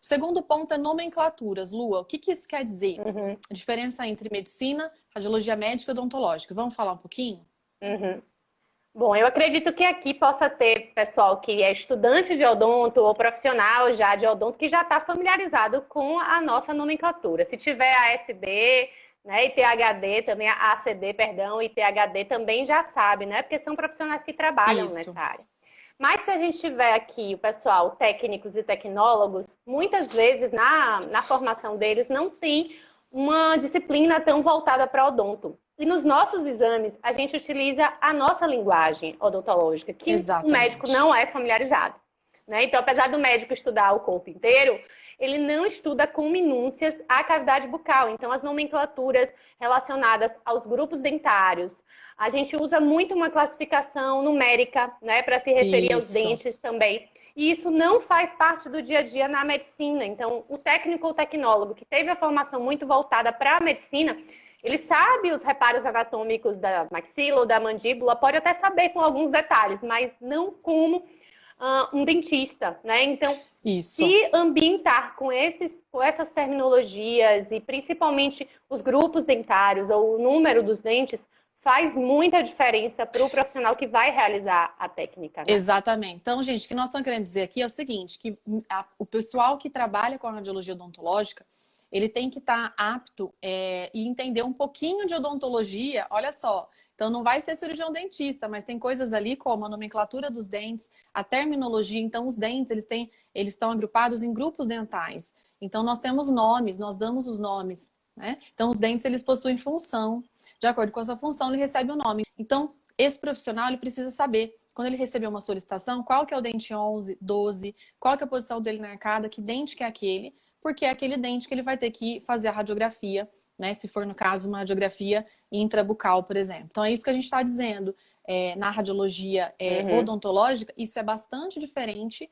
Segundo ponto é nomenclaturas. Lua, o que que isso quer dizer? Uhum, A diferença entre medicina, radiologia médica e odontológica. Vamos falar um pouquinho? uhum. Bom, eu acredito que aqui possa ter pessoal que é estudante de odonto ou profissional já de odonto que já está familiarizado com a nossa nomenclatura. Se tiver ASD, né, e THD também, a ACD, perdão, e THD também já sabe, né? Porque são profissionais que trabalham Isso. nessa área. Mas se a gente tiver aqui o pessoal, técnicos e tecnólogos, muitas vezes na formação deles não tem uma disciplina tão voltada para odonto. E nos nossos exames, a gente utiliza a nossa linguagem odontológica, que o médico Exatamente. não é familiarizado. Né? Então, apesar do médico estudar o corpo inteiro, ele não estuda com minúcias a cavidade bucal. Então, as nomenclaturas relacionadas aos grupos dentários. A gente usa muito uma classificação numérica, né, para se referir aos Isso. dentes também. E isso não faz parte do dia a dia na medicina. Então, o técnico ou tecnólogo que teve a formação muito voltada para a medicina, ele sabe os reparos anatômicos da maxila ou da mandíbula, pode até saber com alguns detalhes, mas não como um dentista, né? Então, Isso. se ambientar com essas terminologias e principalmente os grupos dentários ou o número dos dentes faz muita diferença para o profissional que vai realizar a técnica, né? Exatamente. Então, gente, o que nós estamos querendo dizer aqui é o seguinte, que o pessoal que trabalha com a radiologia odontológica, ele tem que estar apto e entender um pouquinho de odontologia, olha só. Então, não vai ser cirurgião dentista, mas tem coisas ali como a nomenclatura dos dentes, a terminologia. Então, os dentes, eles estão agrupados em grupos dentais. Então, nós temos nomes, nós damos os nomes, né? Então, os dentes, eles possuem função. De acordo com a sua função, ele recebe o nome. Então, esse profissional, ele precisa saber, quando ele receber uma solicitação, qual que é o dente 11, 12, qual que é a posição dele na arcada, que dente que é aquele, porque é aquele dente que ele vai ter que fazer a radiografia, né? Se for, no caso, uma radiografia intrabucal, por exemplo. Então, é isso que a gente está dizendo. Na radiologia Uhum. odontológica, isso é bastante diferente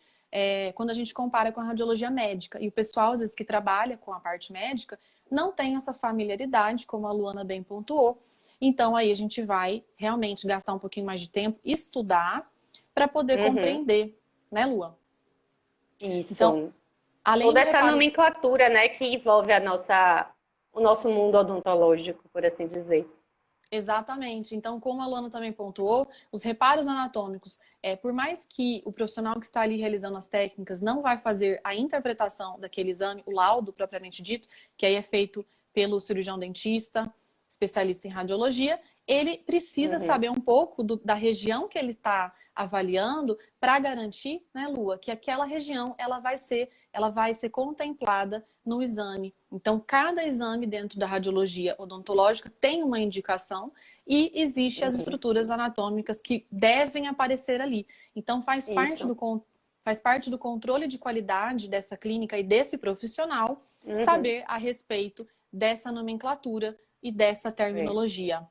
quando a gente compara com a radiologia médica. E o pessoal, às vezes, que trabalha com a parte médica, não tem essa familiaridade, como a Luana bem pontuou. Então, aí a gente vai realmente gastar um pouquinho mais de tempo, estudar, para poder Uhum. compreender, né, Lua? Então, Isso. além Toda de essa reparos. nomenclatura, né, que envolve o nosso mundo odontológico, por assim dizer. Exatamente. Então, como a Luana também pontuou, os reparos anatômicos, por mais que o profissional que está ali realizando as técnicas não vai fazer a interpretação daquele exame, o laudo propriamente dito, que aí é feito pelo cirurgião dentista, especialista em radiologia, ele precisa Uhum. saber um pouco da região que ele está avaliando para garantir, né, Lua, que aquela região ela vai ser contemplada no exame. Então, cada exame dentro da radiologia odontológica tem uma indicação e existe as Uhum. estruturas anatômicas que devem aparecer ali. Então, Isso. faz parte do controle de qualidade dessa clínica e desse profissional Uhum. saber a respeito dessa nomenclatura e dessa É. terminologia.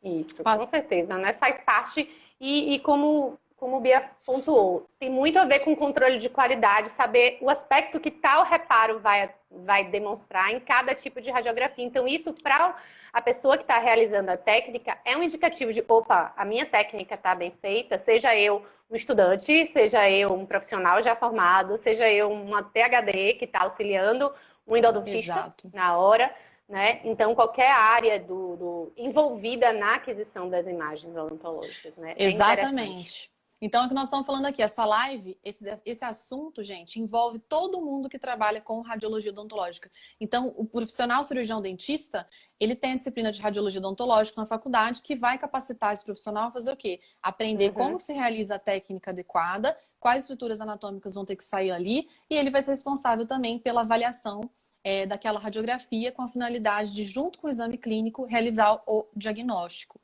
Isso, Pa- com certeza, né? Faz parte e como o Bia pontuou, tem muito a ver com controle de qualidade, saber o aspecto que tal reparo vai demonstrar em cada tipo de radiografia. Então, isso para a pessoa que está realizando a técnica é um indicativo de, opa, a minha técnica está bem feita, seja eu um estudante, seja eu um profissional já formado, seja eu uma THD que está auxiliando um endodontista Exato. na hora, né? Então, qualquer área envolvida na aquisição das imagens odontológicas, né? É interessante. Exatamente. Então, é o que nós estamos falando aqui. Essa live, esse assunto, gente, envolve todo mundo que trabalha com radiologia odontológica. Então, o profissional cirurgião dentista, ele tem a disciplina de radiologia odontológica na faculdade que vai capacitar esse profissional a fazer o quê? Aprender como Uhum, se realiza a técnica adequada, quais estruturas anatômicas vão ter que sair ali, e ele vai ser responsável também pela avaliação daquela radiografia com a finalidade de, junto com o exame clínico, realizar o diagnóstico.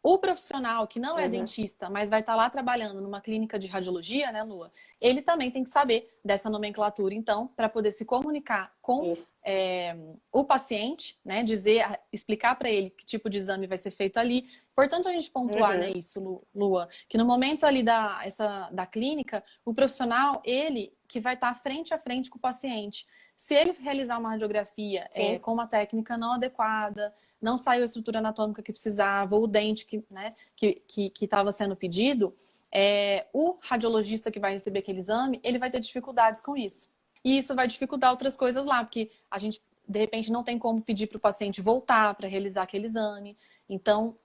O profissional que não é uhum, dentista, mas vai estar lá trabalhando numa clínica de radiologia, né, Lua? Ele também tem que saber dessa nomenclatura, então, para poder se comunicar com isso. o paciente, né? Dizer, explicar para ele que tipo de exame vai ser feito ali. Importante a gente pontuar, né, Uhum, isso, Lua, que no momento ali da clínica, o profissional, ele que vai estar frente a frente com o paciente. Se ele realizar uma radiografia sim. com uma técnica não adequada, não saiu a estrutura anatômica que precisava, ou o dente que estava sendo pedido, o radiologista que vai receber aquele exame, ele vai ter dificuldades com isso. E isso vai dificultar outras coisas lá, porque a gente, de repente, não tem como pedir para o paciente voltar para realizar aquele exame. Então,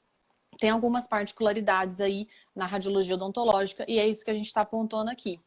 tem algumas particularidades aí na radiologia odontológica e é isso que a gente está apontando aqui.